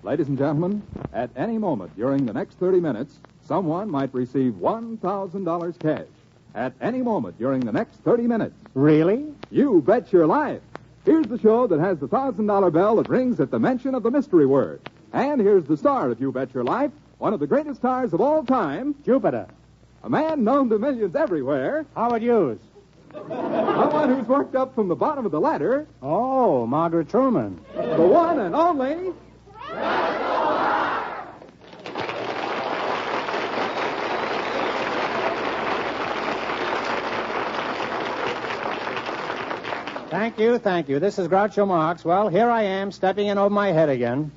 Ladies and gentlemen, at any moment during the next 30 minutes, someone might receive $1,000 cash. At any moment during the next 30 minutes. Really? You bet your life. Here's the show that has the $1,000 bell that rings at the mention of the mystery word. And here's the star of You Bet Your Life, one of the greatest stars of all time. Jupiter. A man known to millions everywhere. Howard Hughes. Someone who's worked up from the bottom of the ladder. Oh, Margaret Truman. The one and only... Thank you. This is Groucho Marx. Well, here I am, stepping in over my head again.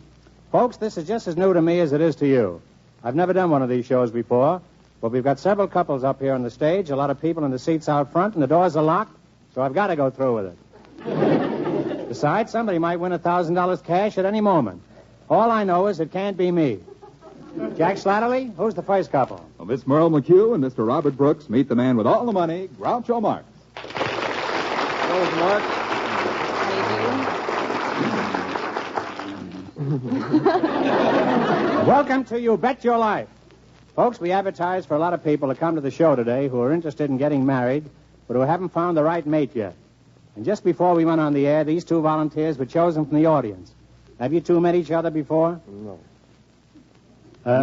Folks, this is just as new to me as it is to you. I've never done one of these shows before, but we've got several couples up here on the stage, a lot of people in the seats out front, and the doors are locked, so I've got to go through with it. Besides, somebody might win $1,000 cash at any moment. All I know is it can't be me. Jack Slatterly, who's the first couple? Well, Miss Merle McHugh and Mr. Robert Brooks meet the man with all the money, Groucho Marx. Hello, Mark. Welcome to You Bet Your Life. Folks, we advertise for a lot of people to come to the show today who are interested in getting married, but who haven't found the right mate yet. And just before we went on the air, these two volunteers were chosen from the audience. Have you two met each other before? No.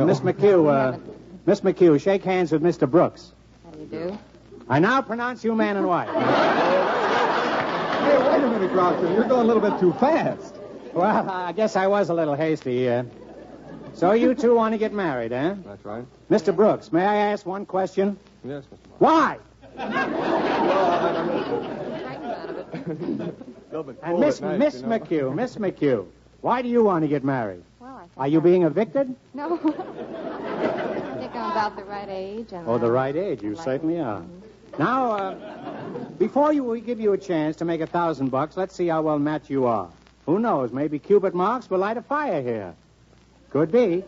Miss McHugh, shake hands with Mr. Brooks. How do you do? I now pronounce you man and wife. Hey, wait a minute, Groucho. You're going a little bit too fast. Well, I guess I was a little hasty. So you two want to get married, eh? That's right. Mr. Brooks, may I ask one question? Yes, Mr. Mark. Why? And Miss McHugh, why do you want to get married? Well, I think Are you being evicted? No. I think I'm about the right age. And The right age. You certainly are. Now, before we give you a chance to make $1,000, let's see how well matched you are. Who knows? Maybe Cupid Marx will light a fire here. Could be.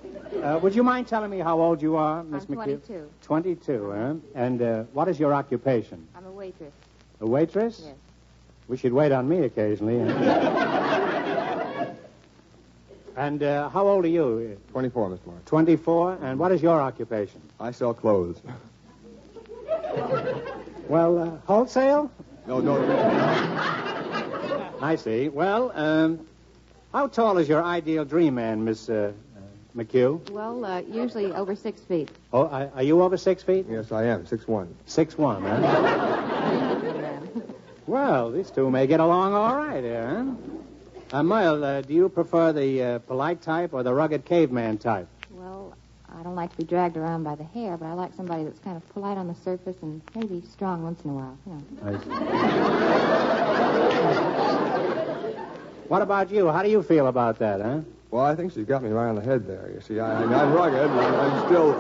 Would you mind telling me how old you are, Miss I'm McHugh? 22. 22, huh? And what is your occupation? I'm a waitress. A waitress? Yes. We should wait on me occasionally. And how old are you? 24, Mr. Mark. 24. And what is your occupation? I sell clothes. Well, wholesale? No. I see. Well, how tall is your ideal dream man, Miss McHugh? Well, usually over 6 feet. Oh, are you over 6 feet? Yes, I am. 6'1". 6'1", huh? Well, these two may get along all right here, huh? Merle, do you prefer the polite type or the rugged caveman type? Well, I don't like to be dragged around by the hair, but I like somebody that's kind of polite on the surface and maybe strong once in a while. I see. What about you? How do you feel about that, huh? Well, I think she's got me right on the head there. You see, I'm rugged, and I'm still...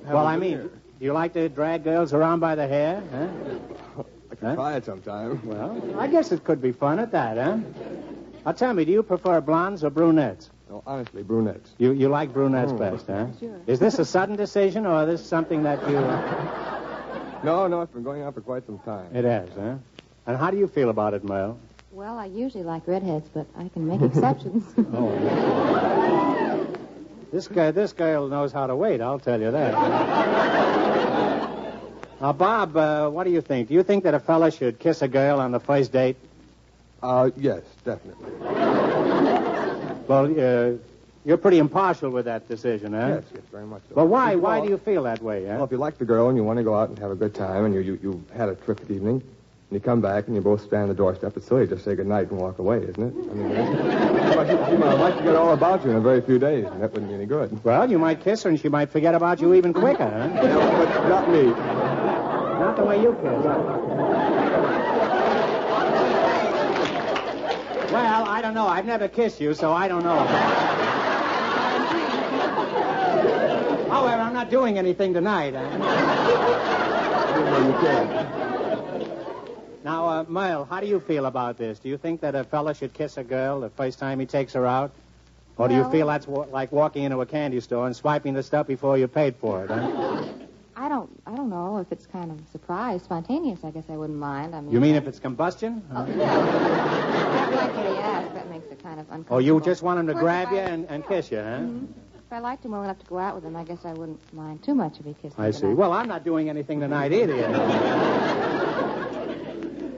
well, I mean, do you like to drag girls around by the hair, huh? I can try it sometime. Well, I guess it could be fun at that, huh? Now, tell me, do you prefer blondes or brunettes? No, honestly, brunettes. You like brunettes best, huh? Sure. Is this a sudden decision, or is this something that you... No, it's been going on for quite some time. It has, huh? And how do you feel about it, Merle? Well, I usually like redheads, but I can make exceptions. Oh. This girl knows how to wait, I'll tell you that. Now, Bob, what do you think? Do you think that a fella should kiss a girl on the first date? Yes, definitely. Well, you're pretty impartial with that decision, huh? Yes, very much so. Well, why? Why do you feel that way, huh? Well, if you like the girl and you want to go out and have a good time and you had a terrific evening, and you come back and you both stand on the doorstep, it's silly to just say goodnight and walk away, isn't it? I mean, she might forget all about you in a very few days, and that wouldn't be any good. Well, you might kiss her and she might forget about you even quicker, huh? Yeah, but not me. Not the way you kiss. Well, I don't know. I've never kissed you, so I don't know. However, I'm not doing anything tonight. Now, Merle, how do you feel about this? Do you think that a fella should kiss a girl the first time he takes her out? Or do you feel that's like walking into a candy store and swiping the stuff before you paid for it, huh? I don't know if it's kind of surprise, spontaneous. I guess I wouldn't mind. I mean, you mean if it's combustion? Oh, yeah. Not like when he asks. That makes it kind kind of uncomfortable. Oh, you just want him to Of course, grab if you I- and kiss you, huh? Mhm. If I liked him well enough to go out with him, I guess I wouldn't mind too much if he kissed me. I see. tonight. Well, I'm not doing anything tonight either. You know.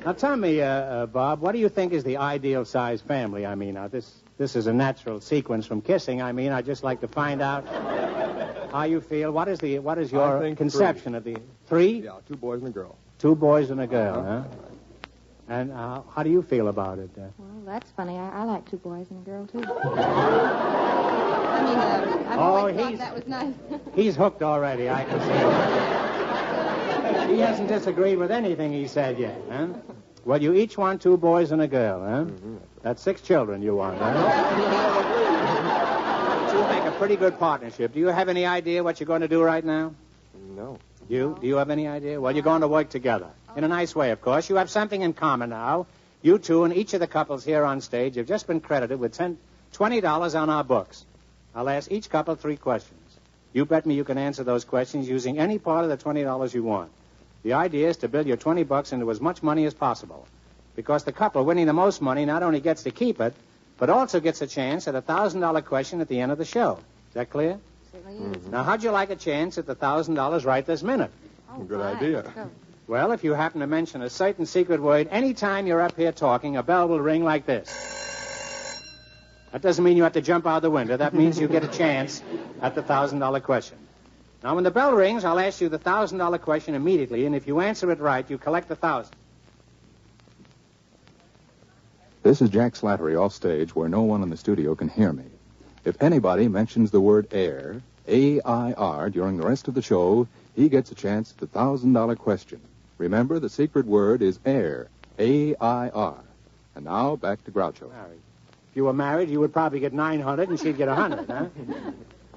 Now, tell me, Bob, what do you think is the ideal size family? I mean, this is a natural sequence from kissing. I mean, I'd just like to find out how you feel. What is your think conception of the three? Yeah, 2 boys and a girl. 2 boys and a girl, huh? And how do you feel about it? Well, that's funny. I like 2 boys and a girl, too. I mean, I've always thought that was nice. He's hooked already, I can see. He hasn't disagreed with anything he said yet, huh? Well, you each want 2 boys and a girl, huh? Mm-hmm. That's 6 children you want, huh? You make a pretty good partnership. Do you have any idea what you're going to do right now? No. You? Do you have any idea? Well, you're going to work together. In a nice way, of course. You have something in common now. You two and each of the couples here on stage have just been credited with $20 on our books. I'll ask each couple 3 questions. You bet me you can answer those questions using any part of the $20 you want. The idea is to build your $20 into as much money as possible. Because the couple winning the most money not only gets to keep it, but also gets a chance at a $1,000 question at the end of the show. Is that clear? Certainly is. Now, how'd you like a chance at the $1,000 right this minute? Oh, Good fine. idea. Let's go. Well, if you happen to mention a certain secret word, any time you're up here talking, a bell will ring like this. That doesn't mean you have to jump out the window. That means you get a chance at the $1,000 question. Now, when the bell rings, I'll ask you the $1,000 question immediately, and if you answer it right, you collect the $1,000. This is Jack Slattery off stage where no one in the studio can hear me. If anybody mentions the word air, A-I-R, during the rest of the show, he gets a chance at the $1,000 question. Remember, the secret word is air, A-I-R. And now, back to Groucho. Married. If you were married, you would probably get 900 and she'd get 100, huh?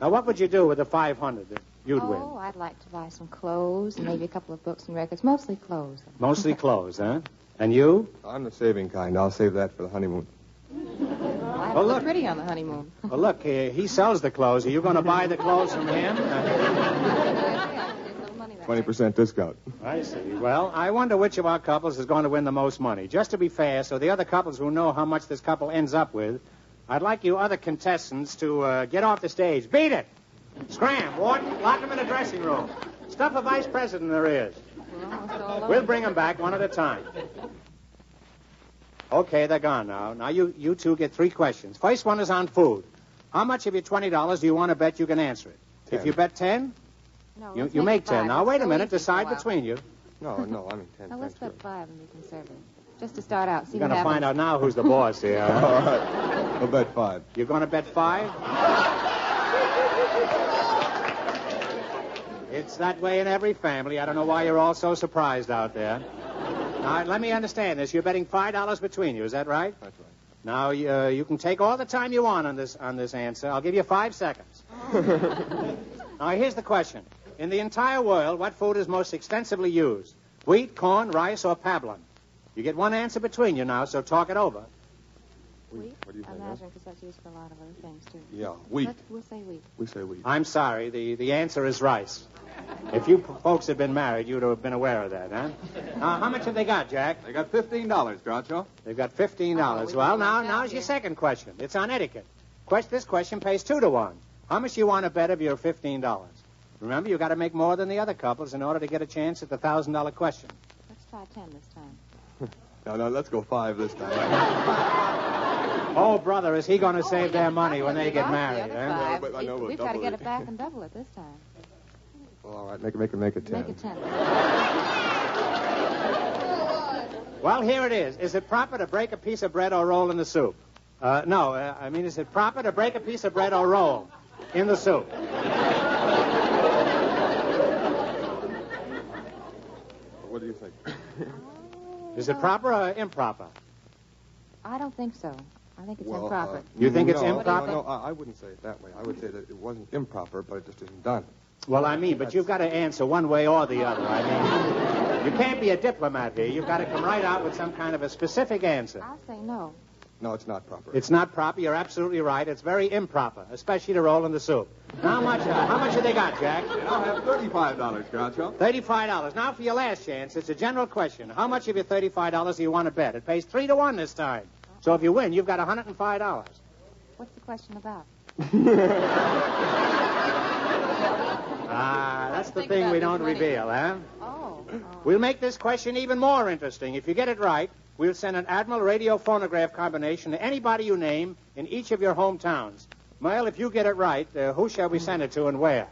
Now, what would you do with the 500 that you'd win? Oh, I'd like to buy some clothes and maybe a couple of books and records. Mostly clothes. Mostly clothes, huh? And you? I'm the saving kind. I'll save that for the honeymoon. Well, I Well, look look. pretty on the honeymoon. Well, look, he sells the clothes. Are you going to buy the clothes from him? 20% discount. I see. Well, I wonder which of our couples is going to win the most money. Just to be fair, so the other couples who know how much this couple ends up with, I'd like you other contestants to get off the stage. Beat it! Scram, Wharton, lock them in the dressing room. Stuff a vice president in their ears. We'll bring them back one at a time. Okay, they're gone now. Now, you two get 3 questions. First one is on food. How much of your $20 do you want to bet you can answer it? 10. If you bet 10, No, you let's make it 10. 5. Now, It's wait a so minute. easy Decide for a while. between you. No, I mean 10. Now, let's Thanks, bet 5 and be conservative. Just to start out, see You're what going to happens. find out now who's the boss here. All right. We'll bet 5. You're going to bet 5? It's that way in every family. I don't know why you're all so surprised out there. Now, let me understand this. You're betting $5 between you. Is that right? That's right. Now, you can take all the time you want on this answer. I'll give you 5 seconds. Now, here's the question. In the entire world, what food is most extensively used? Wheat, corn, rice, or pablum? You get one answer between you now, so talk it over. Wheat? What do you I think, imagine, because that's used for a lot of other things, too. Yeah, wheat. We'll say wheat. We say wheat. I'm sorry. The answer is rice. If you folks had been married, you'd have been aware of that, huh? Now, how much have they got, Jack? They got $15, Groucho. They've got $15. Oh, Well, we now's out your here. second question. It's on etiquette. This question pays 2 to 1. How much do you want to bet of your $15? Remember, you've got to make more than the other couples in order to get a chance at the $1,000 question. Let's try 10 this time. No, let's go 5 this time. Oh, brother, is he going to save their money when they We get lost married, the other huh? 5. but I know we'll We've got to double get it. it back and double it this time. Well, all right, make it 10. Make it 10. Well, here it is. Is it proper to break a piece of bread or roll in the soup? Is it proper to break a piece of bread or roll in the soup? What do you think? Is it proper or improper? I don't think so. I think it's Well, improper. You think it's no, improper? No, I wouldn't say it that way. I would say that it wasn't improper, but it just isn't done. Well, but you've got to answer one way or the other. You can't be a diplomat here. You've got to come right out with some kind of a specific answer. I'll say no. No, it's not proper. It's not proper. You're absolutely right. It's very improper, especially to roll in the soup. Now, how much have they got, Jack? I'll have $35, Groucho. $35. Now for your last chance. It's a general question. How much of your $35 do you want to bet? It pays 3 to 1 this time. So if you win, you've got $105. What's the question about? That's the thing we don't reveal, huh? Oh. We'll make this question even more interesting. If you get it right, we'll send an Admiral radio phonograph combination to anybody you name in each of your hometowns. Well, if you get it right, who shall we send it to and where?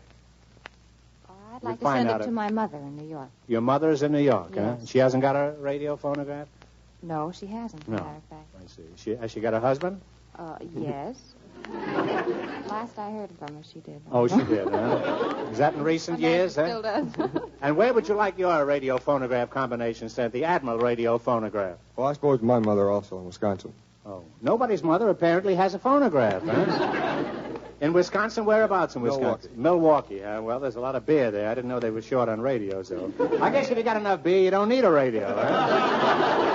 I'd like to send it to my mother in New York. Your mother's in New York, Yes. huh? She hasn't got a radio phonograph? No, she hasn't, as a No. matter of fact. I see. Has she got a husband? Yes. Last I heard from her, she did. Oh, she did, huh? Is that in recent years, Still does. And where would you like your radio phonograph combination sent? The Admiral radio phonograph. Well, I suppose my mother also in Wisconsin. Oh. Nobody's mother apparently has a phonograph, huh? In Wisconsin, whereabouts in Wisconsin? Milwaukee. Well, there's a lot of beer there. I didn't know they were short on radios, though. I guess if you got enough beer, you don't need a radio, huh?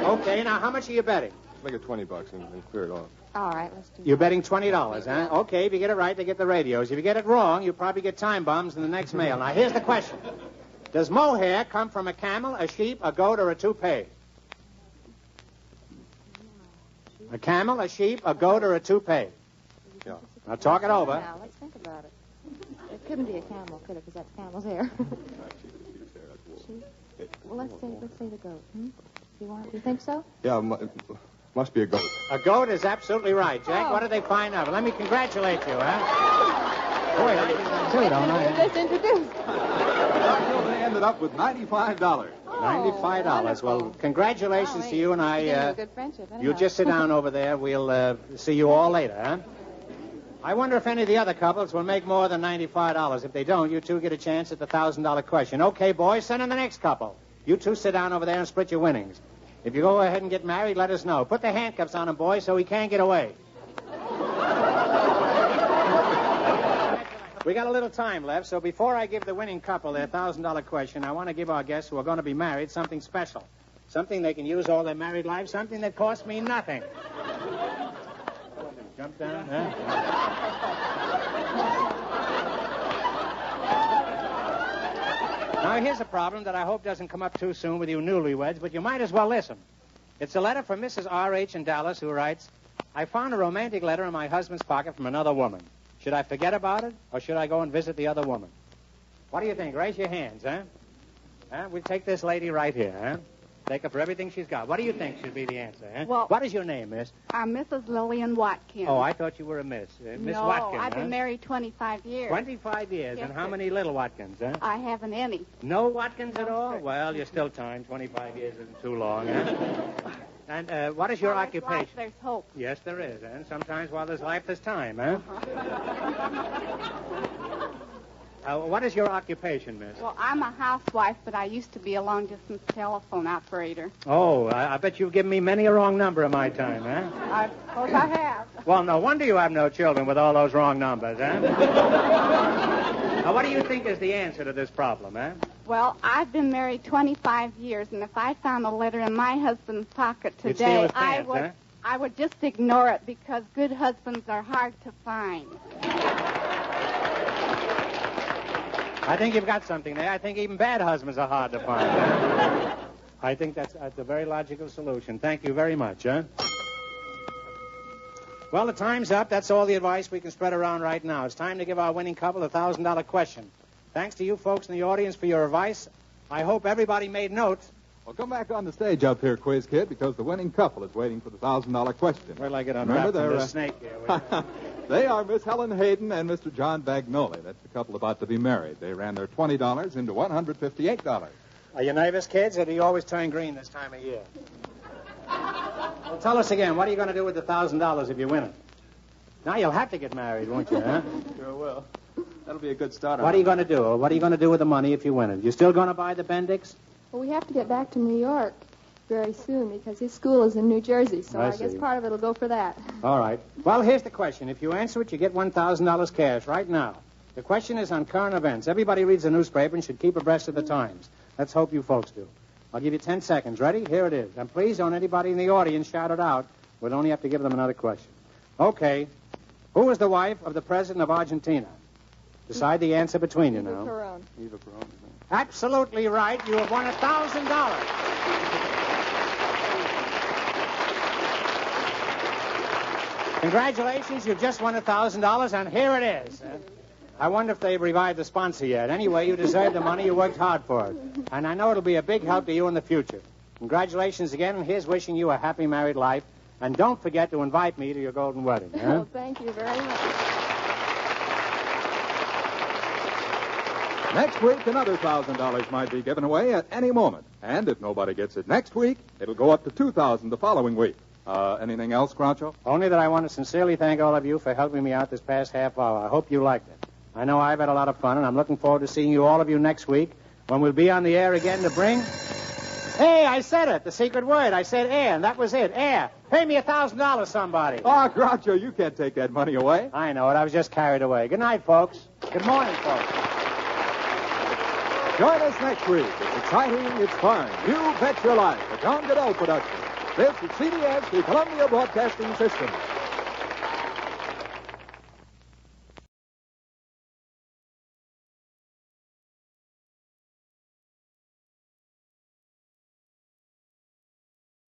Okay, now how much are you betting? Make it $20 and clear it off. All right, let's do You're that. betting $20, huh? Okay, if you get it right, they get the radios. If you get it wrong, you probably get time bombs in the next mail. Now, here's the question. Does mohair come from a camel, a sheep, a goat, or a toupee? A camel, a sheep, a goat, or a toupee? Yeah. Now, talk it over. Now, let's think about it. It couldn't be a camel, could it? Because that's camel's hair. Well, let's say the goat. Do you think so? Yeah, must be a goat. A goat is absolutely right, Jack. Oh. What did they find out? Let me congratulate you, huh? Boy, I do that too, don't I? Let's introduce. They ended up with $95. $95. Well, congratulations to you, and a good friendship. you just sit down over there. We'll see you all later, huh? I wonder if any of the other couples will make more than $95. If they don't, you two get a chance at the $1,000 question. Okay, boys, send in the next couple. You two sit down over there and split your winnings. If you go ahead and get married, let us know. Put the handcuffs on him, boys, so he can't get away. We got a little time left, so before I give the winning couple their $1,000 question, I want to give our guests who are going to be married something special. Something they can use all their married life, something that costs me nothing. Jump down, huh? Now, here's a problem that I hope doesn't come up too soon with you newlyweds, but you might as well listen. It's a letter from Mrs. R.H. in Dallas, who writes, I found a romantic letter in my husband's pocket from another woman. Should I forget about it, or should I go and visit the other woman? What do you think? Raise your hands, huh? We'll take this lady right here, huh? Take her for everything she's got. What do you think should be the answer, huh? Well, what is your name, miss? I'm Mrs. Lillian Watkins. Oh, I thought you were a miss. Miss no, Watkins, I've been huh? married 25 years. 25 years. Yes, And how sir. many little Watkins, huh? I haven't any. No Watkins at No, all? sir. Well, you're still time. 25 years isn't too long, huh? And what is your While there's occupation? life, there's hope. Yes, there is. And sometimes while there's life, there's time, huh? What is your occupation, miss? Well, I'm a housewife, but I used to be a long-distance telephone operator. Oh, I bet you've given me many a wrong number in my time, huh? I suppose I have. Well, no wonder you have no children with all those wrong numbers, huh? Now, what do you think is the answer to this problem, huh? Well, I've been married 25 years, and if I found a letter in my husband's pocket You'd steal today, his pants, huh? I would just ignore it because good husbands are hard to find. I think you've got something there. I think even bad husbands are hard to find. Huh? I think that's a very logical solution. Thank you very much, huh? Well, the time's up. That's all the advice we can spread around right now. It's time to give our winning couple a $1,000 question. Thanks to you folks in the audience for your advice. I hope everybody made notes. Well, come back on the stage up here, Quiz Kid, because the winning couple is waiting for the $1,000 question. Where'd I get Remember, unwrapped from they're, this snake here? They are Miss Helen Hayden and Mr. John Bagnoli. That's the couple about to be married. They ran their $20 into $158. Are you nervous, kids, or do you always turn green this time of year? Well, tell us again, what are you going to do with the $1,000 if you win it? Now you'll have to get married, won't you, huh? Sure will. That'll be a good start. What are you going to do? What are you going to do with the money if you win it? You still going to buy the Bendix? Well, we have to get back to New York very soon because his school is in New Jersey, so I I guess see. part of it will go for that. All right. Well, here's the question. If you answer it, you get $1,000 cash right now. The question is on current events. Everybody reads the newspaper and should keep abreast of the times. Let's hope you folks do. I'll give you 10 seconds. Ready? Here it is. And please don't anybody in the audience shout it out. We'll only have to give them another question. Okay. Who was the wife of the president of Argentina? Decide the answer between you now. Perón. Eva Perón. Absolutely right. You have won $1,000. Congratulations, you've just won $1,000, and here it is. I wonder if they've revived the sponsor yet. Anyway, you deserve the money. You worked hard for it. And I know it'll be a big help to you in the future. Congratulations again, and here's wishing you a happy married life. And don't forget to invite me to your golden wedding. Huh? Oh, thank you very much. Next week, another $1,000 might be given away at any moment. And if nobody gets it next week, it'll go up to $2,000 the following week. Anything else, Groucho? Only that I want to sincerely thank all of you for helping me out this past half hour. I hope you liked it. I know I've had a lot of fun, and I'm looking forward to seeing all of you next week when we'll be on the air again to bring... Hey, I said it, the secret word. I said air, and that was it, air. Pay me $1,000, somebody. Oh, Groucho, you can't take that money away. I know it. I was just carried away. Good night, folks. Good morning, folks. Join us next week. It's exciting, it's fun. You Bet Your Life, a John Goodell production. This is CBS, the Columbia Broadcasting System.